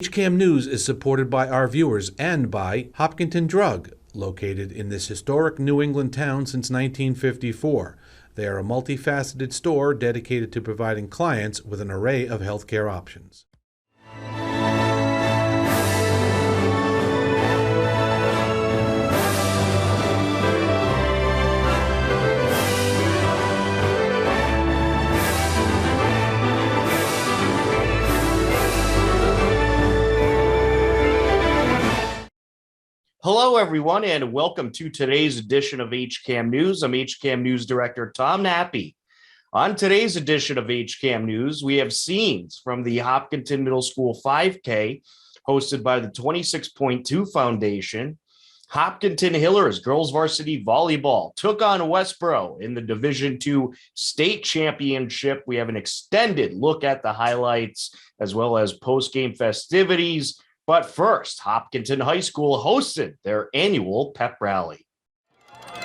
HCAM News is supported by our viewers and by Hopkinton Drug, located in this historic New England town since 1954. They are a multifaceted store dedicated to providing clients with an array of healthcare options. Hello, everyone, and welcome to today's edition of HCAM News. I'm HCAM News Director Tom Nappy. On today's edition of HCAM News, we have scenes from the Hopkinton Middle School 5K hosted by the 26.2 Foundation. Hopkinton Hillers Girls Varsity Volleyball took on Westborough in the Division II State Championship. We have an extended look at the highlights as well as post-game festivities. But first, Hopkinton High School hosted their annual pep-rally. I'm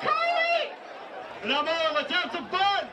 Kylie! And I'm Owen. Let's have some fun!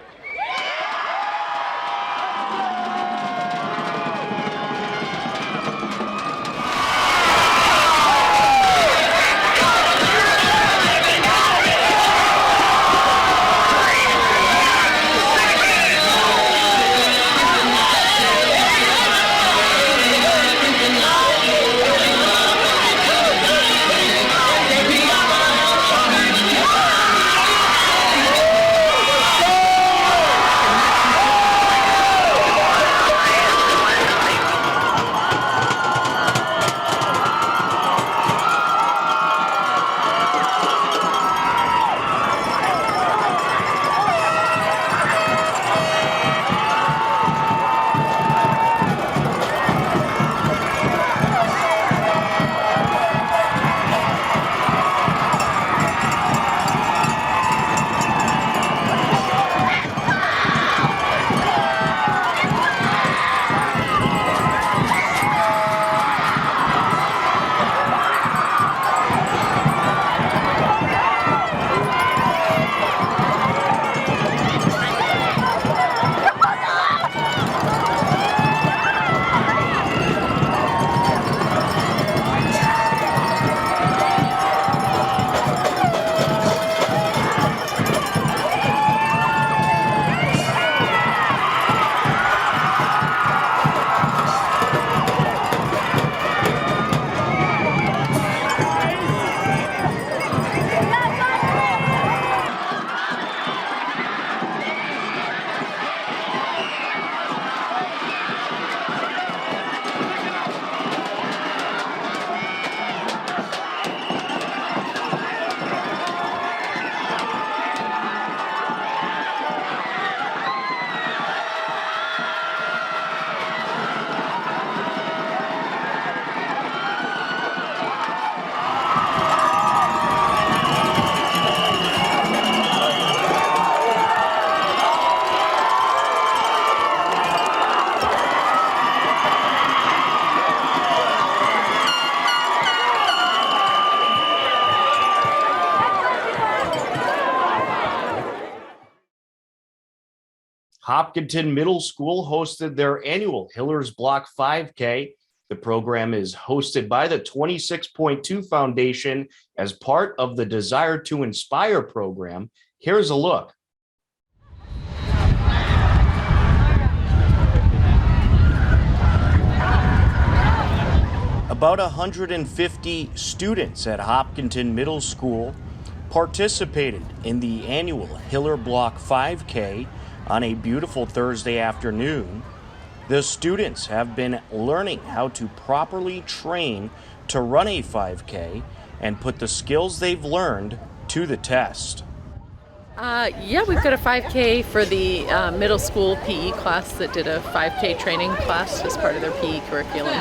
Hopkinton Middle School hosted their annual Hillers Block 5K. The program is hosted by the 26.2 Foundation as part of the Desire to Inspire program. Here's a look. About 150 students at Hopkinton Middle School participated in the annual Hiller Block 5K on a beautiful Thursday afternoon. The students have been learning how to properly train to run a 5K and put the skills they've learned to the test. Yeah, we've got a 5K for the middle school PE class that did a 5K training class as part of their PE curriculum.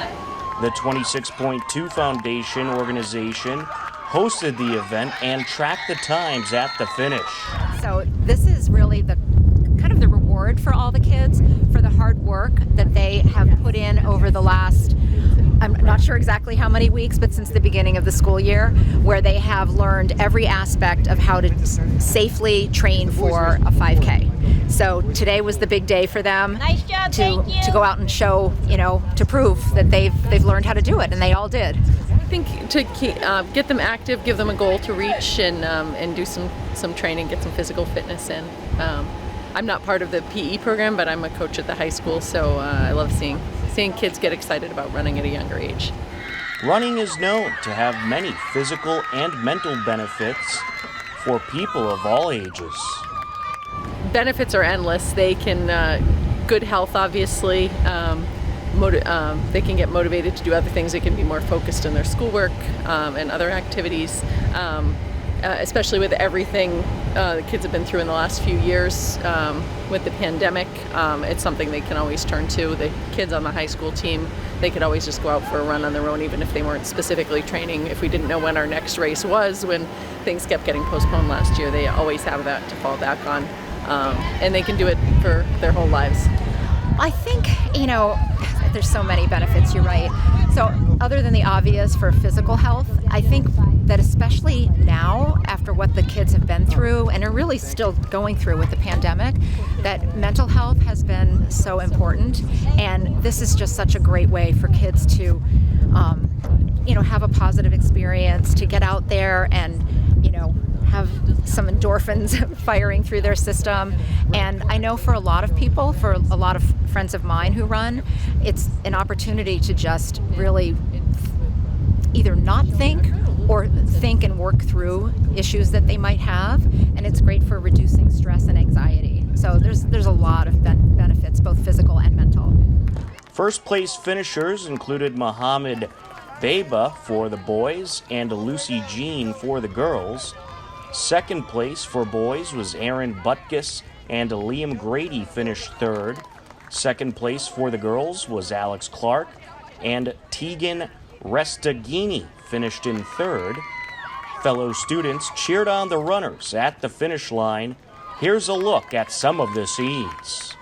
The 26.2 Foundation organization hosted the event and tracked the times at the finish. So this is really the kind of the reward for all the kids for the hard work that they have put in over the last I'm not sure exactly how many weeks, but since the beginning of the school year, where they have learned every aspect of how to safely train for a 5K. So today was the big day for them. Nice job, to go out and show, to prove that they've learned how to do it, and they all did. I think to get them active, give them a goal to reach, and do some training, get some physical fitness in. I'm not part of the PE program, but I'm a coach at the high school, so I love seeing kids get excited about running at a younger age. Running is known to have many physical and mental benefits for people of all ages. Benefits are endless. They can, good health obviously, they can get motivated to do other things. They can be more focused in their schoolwork and other activities, especially with everything the kids have been through in the last few years with the pandemic. It's something they can always turn to. The kids on the high school team, they could always just go out for a run on their own, even if they weren't specifically training. If we didn't know when our next race was, when things kept getting postponed last year, they always have that to fall back on. And they can do it for their whole lives. I think, there's so many benefits, you're right. So other than the obvious for physical health, I think that especially now, after what the kids have been through and are really still going through with the pandemic, that mental health has been so important. And this is just such a great way for kids to, have a positive experience, to get out there and, have some endorphins firing through their system. And I know for a lot of people, for a lot of friends of mine who run, it's an opportunity to just really either not think or think and work through issues that they might have. And it's great for reducing stress and anxiety. So there's a lot of benefits, both physical and mental. First place finishers included Mohammed Beba for the boys and Lucy Jean for the girls. Second place for boys was Aaron Butkus and Liam Grady finished third. Second place for the girls was Alex Clark and Tegan Restaghini finished in third. Fellow students cheered on the runners at the finish line. Here's a look at some of the scenes.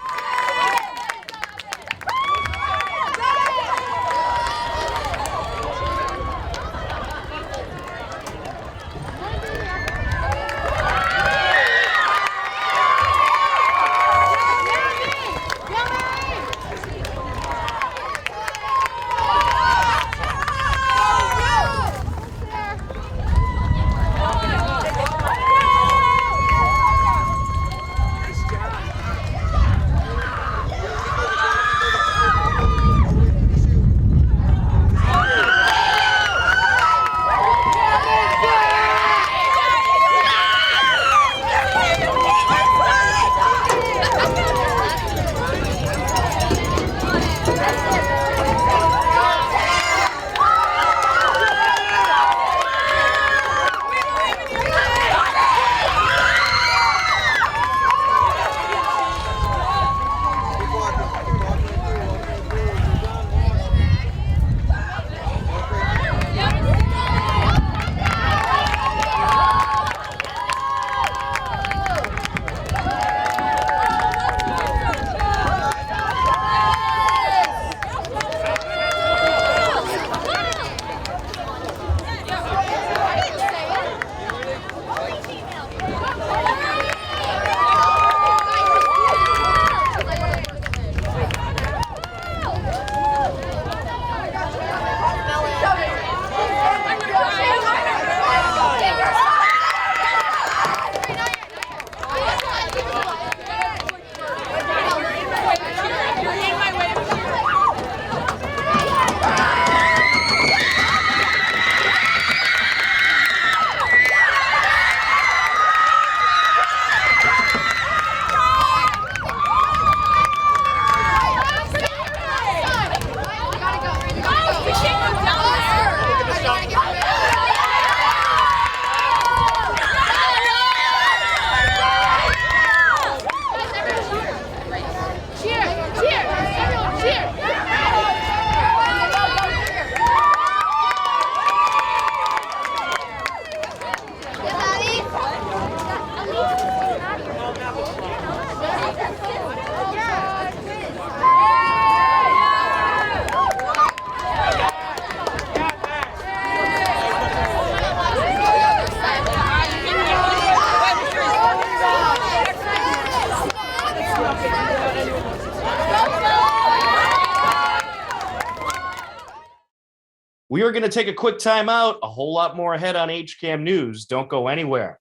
We are going to take a quick time out. A whole lot more ahead on HCAM News. Don't go anywhere.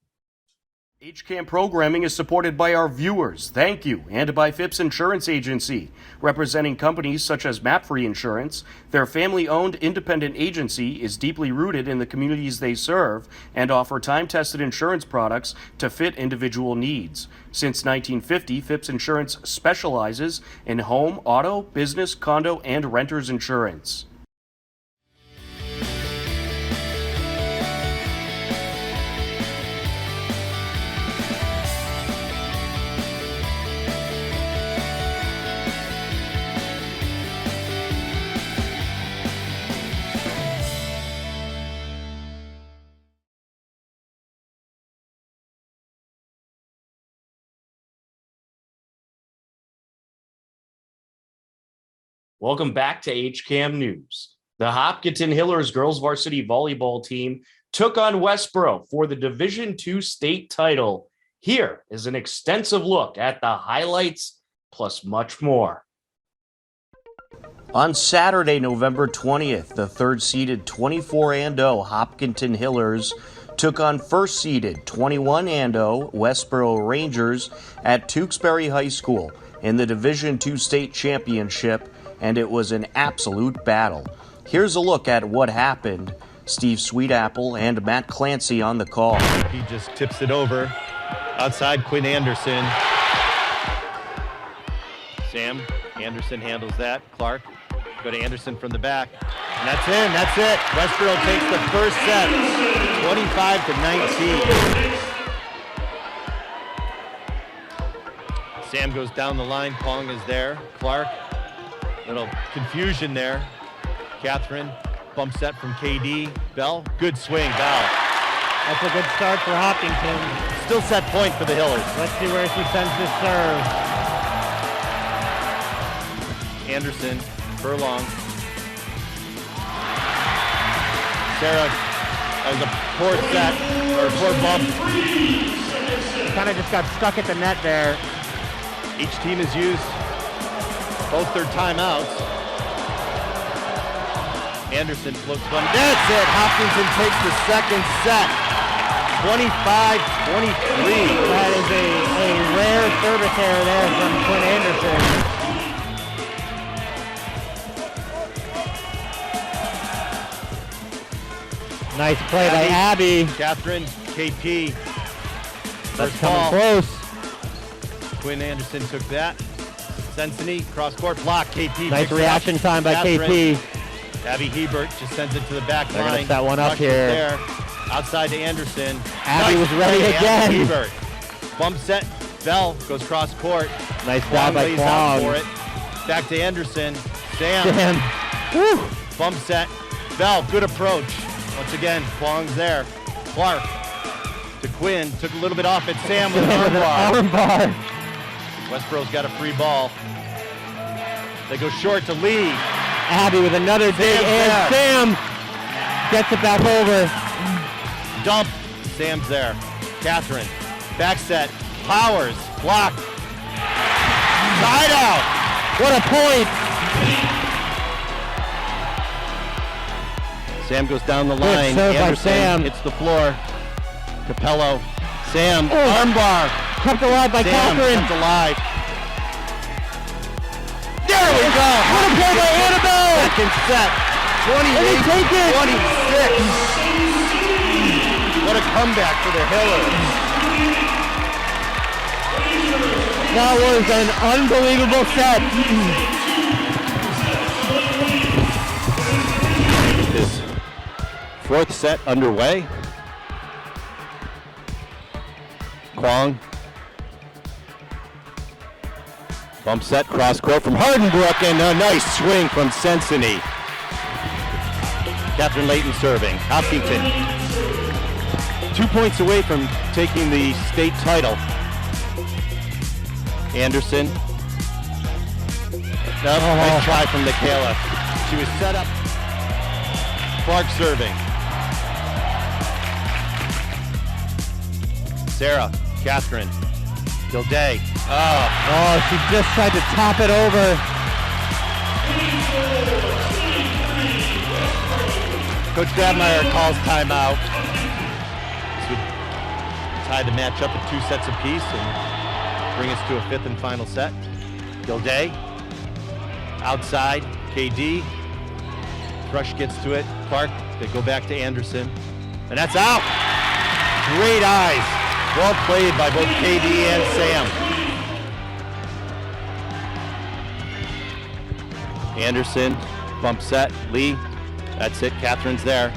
HCAM programming is supported by our viewers, thank you, and by Phipps Insurance Agency, representing companies such as MapFree Insurance. Their family-owned independent agency is deeply rooted in the communities they serve and offer time-tested insurance products to fit individual needs. Since 1950, Phipps Insurance specializes in home, auto, business, condo, and renters insurance. Welcome back to HCAM News. The Hopkinton Hillers girls varsity volleyball team took on Westborough for the Division II state title. Here is an extensive look at the highlights plus much more. On Saturday, November 20th, the third-seeded 24-0 Hopkinton Hillers took on first-seeded 21-0 Westborough Rangers at Tewksbury High School in the Division II state championship, and it was an absolute battle. Here's a look at what happened. Steve Sweetapple and Matt Clancy on the call. He just tips it over. Outside, Quinn Anderson. Sam Anderson handles that. Clark, go to Anderson from the back. And that's in, that's it. Westborough takes the first set, 25-19. Sam goes down the line, Pong is there. Clark, little confusion there. Catherine, bump set from KD. Bell, good swing, Bell. That's a good start for Hopkinton. Still set point for the Hillers. Let's see where she sends this serve. Anderson, Furlong. Sarah, that was a poor set, or a poor bump. Kind of just got stuck at the net there. Each team has used both their timeouts. Anderson floats one. That's it. Hopkinton takes the second set. 25-23. That is a rare service error there from Quinn Anderson. Nice play by Abby. Catherine, KP. That's coming close. Quinn Anderson took that. Sensini, cross-court block, KP. Nice reaction time by KP. Abby Hebert just sends it to the back They're line. gonna set one up here. There. Outside to Anderson. Abby was ready play, again. Abby Hebert. Bump set. Bell goes cross-court. Nice job by lays out for Kwong. it. Back to Anderson. Sam. Woo. Bump set. Bell, good approach. Once again, Kwong's there. Clark to Quinn. Took a little bit off it. Sam with an arm bar. Westborough's got a free ball. They go short to Lee. Abby with another dig, and Sam gets it back over. Dump. Sam's there. Catherine. Back set. Powers. Block. Side out. What a point. Sam goes down the line. serve by Anderson Sam. hits the floor. Capello. Sam. Oh. Armbar. Kept alive by Sam Catherine. kept alive. There we go. What a play by Annabelle. Second set. 28-26. What a comeback for the Hillers. That was an unbelievable set. This fourth set underway. Kwong. Bump set, cross court from Hardenbrook, and a nice swing from Sensini. Catherine Layton serving. Hopkinton 2 points away from taking the state title. Anderson. Nice try from Michaela. She was set up. Clark serving. Sarah, Catherine, Gilday. Oh, she just tried to top it over. Coach Grabmeyer calls timeout. This would tie the match up at 2 sets apiece and bring us to a 5th and final set. Gilday, outside, KD. Thrush gets to it. Clark, they go back to Anderson. And that's out! Great eyes. Well played by both KD and Sam. Anderson, bump set, Lee. That's it, Catherine's there.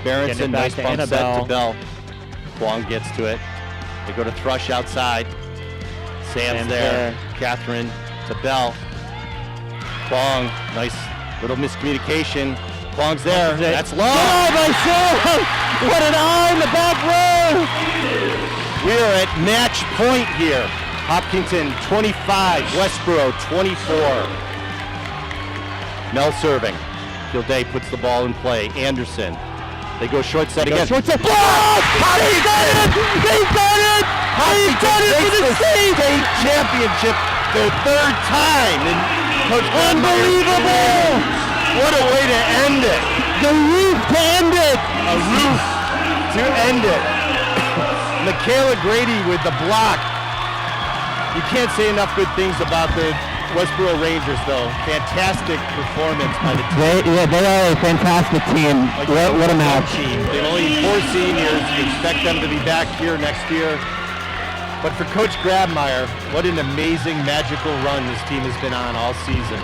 Berenson, nice bump set to Bell. Kwong gets to it. They go to Thrush outside. Sam's there. Catherine to Bell. Kwong, nice little miscommunication. Kwong's there. That's long. Oh, my God! What an eye in the back row! We are at match point here. Hopkinton 25, Westborough 24. Mel serving. Gilday puts the ball in play. Anderson. They go short set again. Short set. Oh, he's done it! He's done it! He's done it for the state championship the 3rd time. And Coach unbelievable! What a way to end it. The roof to end it. A roof to end it. Michaela Grady with the block. You can't say enough good things about the Westborough Rangers, though. Fantastic performance by the team. They are a fantastic team. What a match. Team. They've only 4 seniors. You expect them to be back here next year. But for Coach Grabmeyer, what an amazing, magical run this team has been on all season.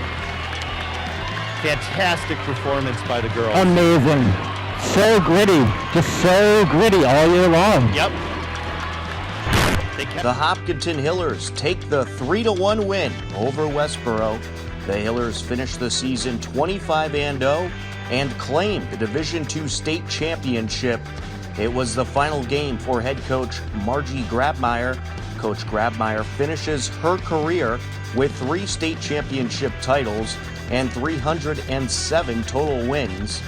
Fantastic performance by the girls. Amazing. So gritty. Just so gritty all year long. Yep. The Hopkinton Hillers take the 3-1 win over Westborough. The Hillers finished the season 25-0 and claimed the Division II state championship. It was the final game for head coach Margie Grabmeyer. Coach Grabmeyer finishes her career with 3 state championship titles and 307 total wins.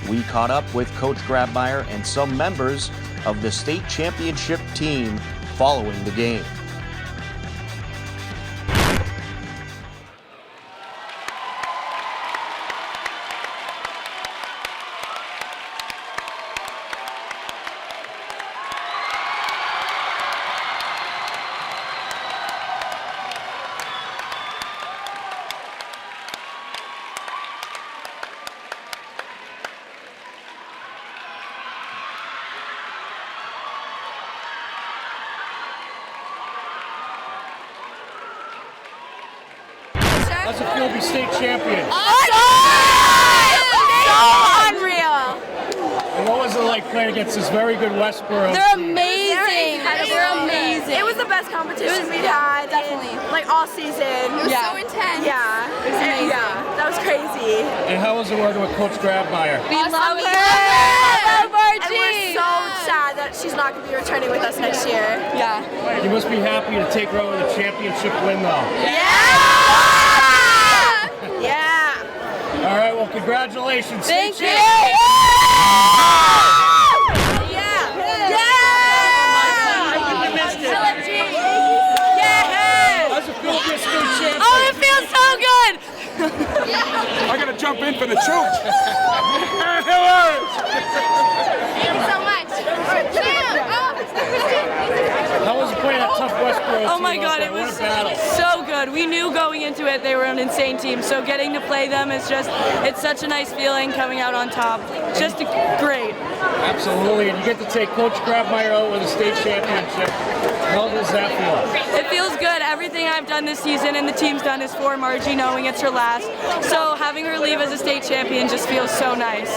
We caught up with Coach Grabmeyer and some members of the state championship team following the game. How's it feel to be state champion? So unreal. And what was it like playing against this very good Westborough? They're amazing. They're amazing. It was the best competition we've had, definitely, like all season. It was so intense. Yeah, it was amazing. Yeah, that was crazy. And how was it working with Coach Grabmeyer? We love her. And we're so sad that she's not going to be returning with us next year. Yeah. You must be happy to take her over the championship win, though. Yeah. All right, well, congratulations. Thank you. Yeah. How's it feel to be a state champion? Oh, it feels so good. I gotta jump in for the troops. Thank you so much. How was it playing a tough Westborough team? Oh my God, it was so good. We knew going into it they were an insane team, so getting to play them is just, it's such a nice feeling coming out on top. Just great. Absolutely, and you get to take Coach Grabmeyer out with a state championship. How does that feel? It feels good. Everything I've done this season and the team's done is for Margie, knowing it's her last. So having her leave as a state champion just feels so nice.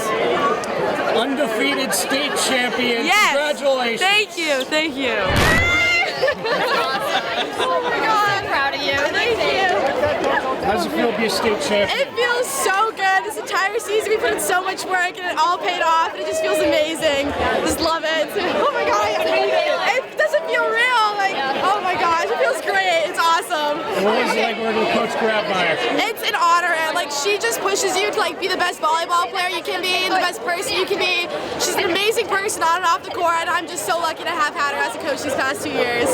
Undefeated state champion. Yes. Congratulations. Thank you. Thank you. Oh my God, I'm proud of you. Thank you. How does it feel to be a state champion? It feels so good. This entire season we put in so much work and it all paid off and it just feels amazing. Just love it. Oh my God, it doesn't feel real. Like, oh my gosh, it feels great. It's awesome. And what was it like working with Coach Grabmeyer? It's an honor. Like, she just pushes you to like be the best volleyball player you can be and the best person you can be. She's an amazing person on and off the court, and I'm just so lucky to have had her as a coach these past 2 years.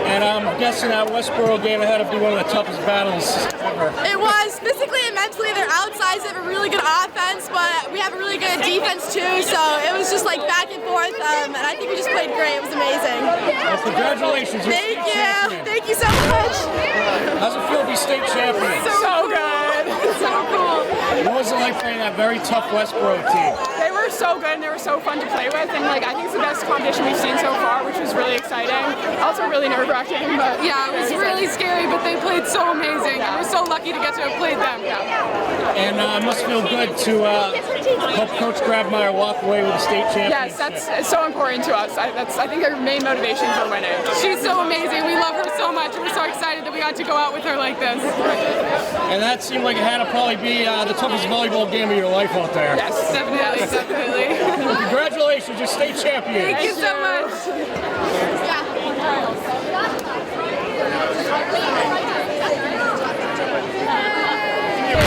And I'm guessing that Westborough game had to be one of the toughest battles ever. It was. Physically and mentally, they're both sides have a really good offense, but we have a really good defense too. So it was just like back and forth, and I think we just played great. It was amazing. Well, congratulations. Thank you. Thank you so much. How's it feel to be state champion? So good. It's so cool. What was it like playing that very tough Westborough team? They were so good and they were so fun to play with, and like I think it's the best competition we've seen so far, which was really exciting. Also really nerve-wracking, but yeah, it was really scary, but they played so amazing. And we're so lucky to get to have played them. And it must feel good to help Coach Grabmeyer walk away with a state championship. Yes, that's so important to us. I think our main motivation for winning. She's so amazing. We love her so much, and we're so excited that we got to go out with her like this. And that seemed like it had to probably be the toughest volleyball game of your life out there. Yes, definitely. Congratulations, you're state champion. Thank you so much.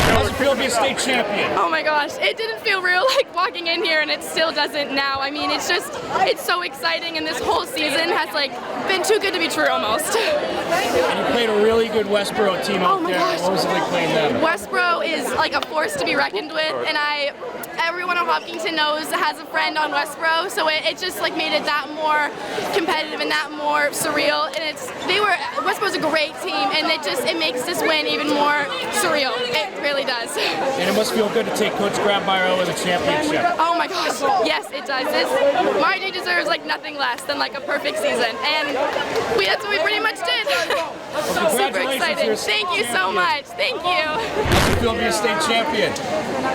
How's it feel to be a state champion? Oh my gosh, it didn't feel real like walking in here, and it still doesn't now. I mean, it's so exciting, and this whole season has like been too good to be true almost. And you played a really good Westborough team out there. Gosh. What was it like playing them? Westborough is like a force to be reckoned with, and everyone in Hopkinton knows has a friend on Westborough, so it just like made it that more competitive and that more surreal. And Westborough's a great team, and it makes this win even more surreal. It really does. And it must feel good to take Coach Grabmeyer over the championship. Oh my gosh, yes it does. Margie deserves like nothing less than like a perfect season, and that's what we pretty much did. Well, super exciting. Thank you so much. Thank you. How's it feel to be a state champion?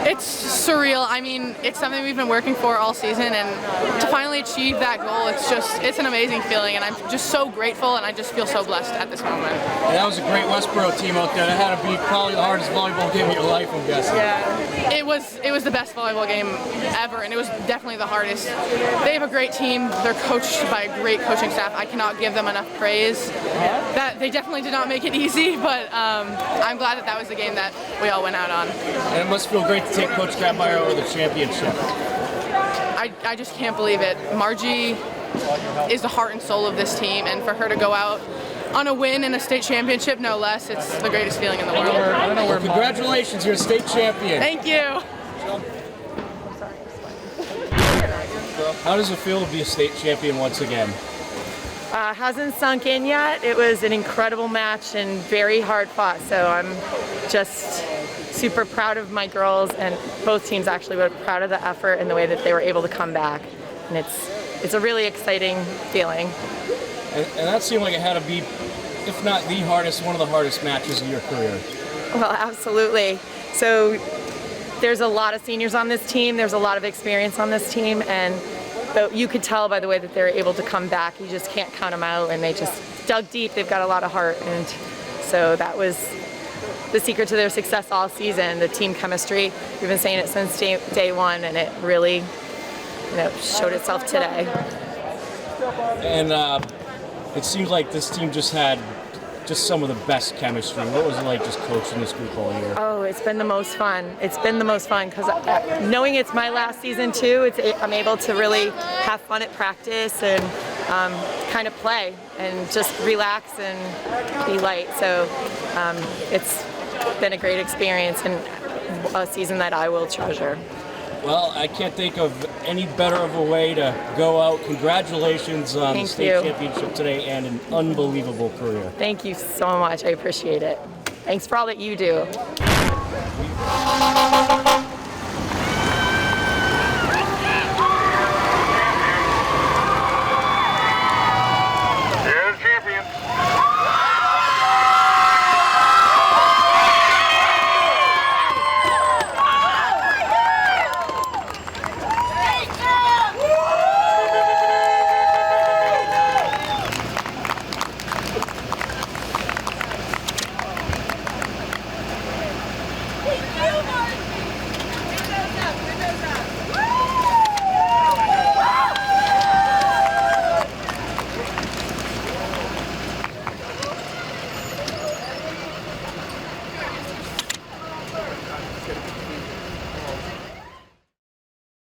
It's surreal. I mean, it's something we've been working for all season, and to finally achieve that goal, it's an amazing feeling, and I'm just so grateful, and I just feel so blessed at this moment. And that was a great Westborough team out there. That had to be probably the hardest volleyball game of your life, I'm guessing. Yeah, it was the best volleyball game ever, and it was definitely the hardest. They have a great team. They're coached by a great coaching staff. I cannot give them enough praise. That they definitely did not make it easy, but I'm glad that was the game that we all went out on. And it must feel great to take Coach Grabmeyer over the championship. I just can't believe it. Margie is the heart and soul of this team, and for her to go out on a win in a state championship, no less, it's the greatest feeling in the world. Well, congratulations, you're a state champion. Thank you. How does it feel to be a state champion once again? Hasn't sunk in yet. It was an incredible match and very hard fought, so I'm just super proud of my girls, and both teams actually were proud of the effort and the way that they were able to come back, and it's a really exciting feeling. And that seemed like it had to be, if not the hardest, one of the hardest matches of your career. Well, absolutely. So there's a lot of seniors on this team, there's a lot of experience on this team, but you could tell by the way that they were able to come back. You just can't count them out, and they just dug deep. They've got a lot of heart, and so that was the secret to their success all season, the team chemistry. We've been saying it since day one, and it really showed itself today. And it seems like this team just had some of the best chemistry. What was it like just coaching this group all year? Oh, it's been the most fun. It's been the most fun because knowing it's my last season too, I'm able to really have fun at practice and kind of play and just relax and be light. So it's been a great experience and a season that I will treasure. Well, I can't think of any better of a way to go out. Congratulations on the state championship today and an unbelievable career. Thank you so much. I appreciate it. Thanks for all that you do.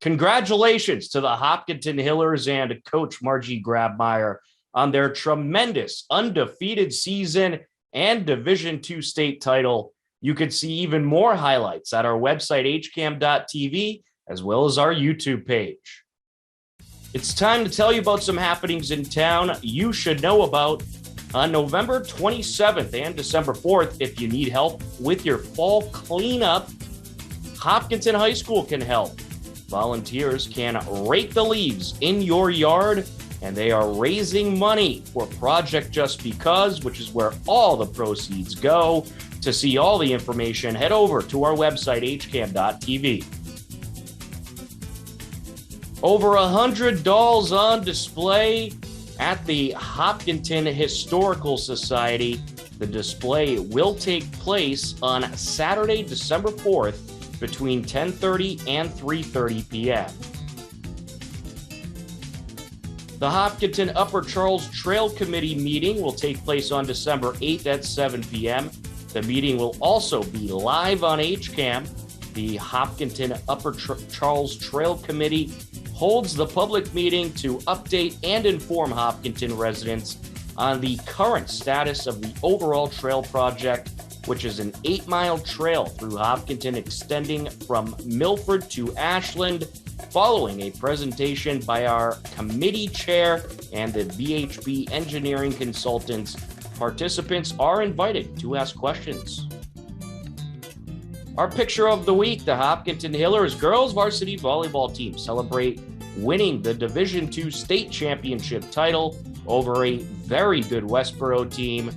Congratulations to the Hopkinton Hillers and Coach Margie Grabmeyer on their tremendous undefeated season and Division II state title. You can see even more highlights at our website, hcam.tv, as well as our YouTube page. It's time to tell you about some happenings in town you should know about. On November 27th and December 4th, if you need help with your fall cleanup, Hopkinton High School can help. Volunteers can rake the leaves in your yard, and they are raising money for Project Just Because, which is where all the proceeds go. To see all the information, head over to our website, hcam.tv. Over 100 dolls on display at the Hopkinton Historical Society. The display will take place on Saturday, December 4th between 10:30 and 3:30 p.m. The Hopkinton Upper Charles Trail Committee meeting will take place on December 8th at 7 p.m. The meeting will also be live on HCAM. The Hopkinton Upper Charles Trail Committee holds the public meeting to update and inform Hopkinton residents on the current status of the overall trail project, which is an 8-mile trail through Hopkinton extending from Milford to Ashland, following a presentation by our committee chair and the VHB engineering consultants. Participants are invited to ask questions. Our picture of the week, the Hopkinton Hillers girls varsity volleyball team celebrate winning the Division II state championship title over a very good Westborough team.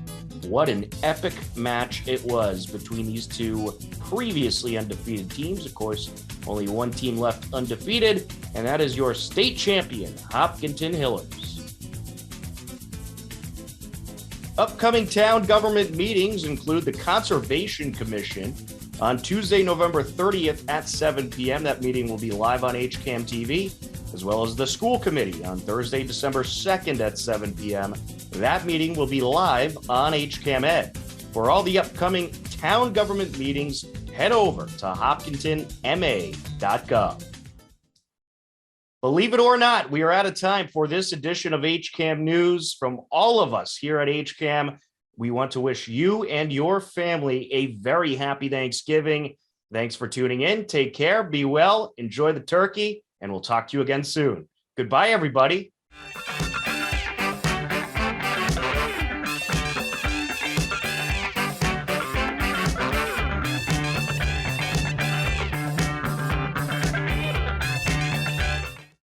What an epic match it was between these two previously undefeated teams. Of course, only one team left undefeated, and that is your state champion, Hopkinton Hillers. Upcoming town government meetings include the Conservation Commission on Tuesday, November 30th at 7 p.m. That meeting will be live on HCAM TV, as well as the School Committee on Thursday, December 2nd at 7 p.m. That meeting will be live on HCAM Ed. For all the upcoming town government meetings, head over to hopkintonma.gov. Believe it or not, we are out of time for this edition of HCAM News. From all of us here at HCAM, we want to wish you and your family a very happy Thanksgiving. Thanks for tuning in. Take care, be well, enjoy the turkey, and we'll talk to you again soon. Goodbye, everybody.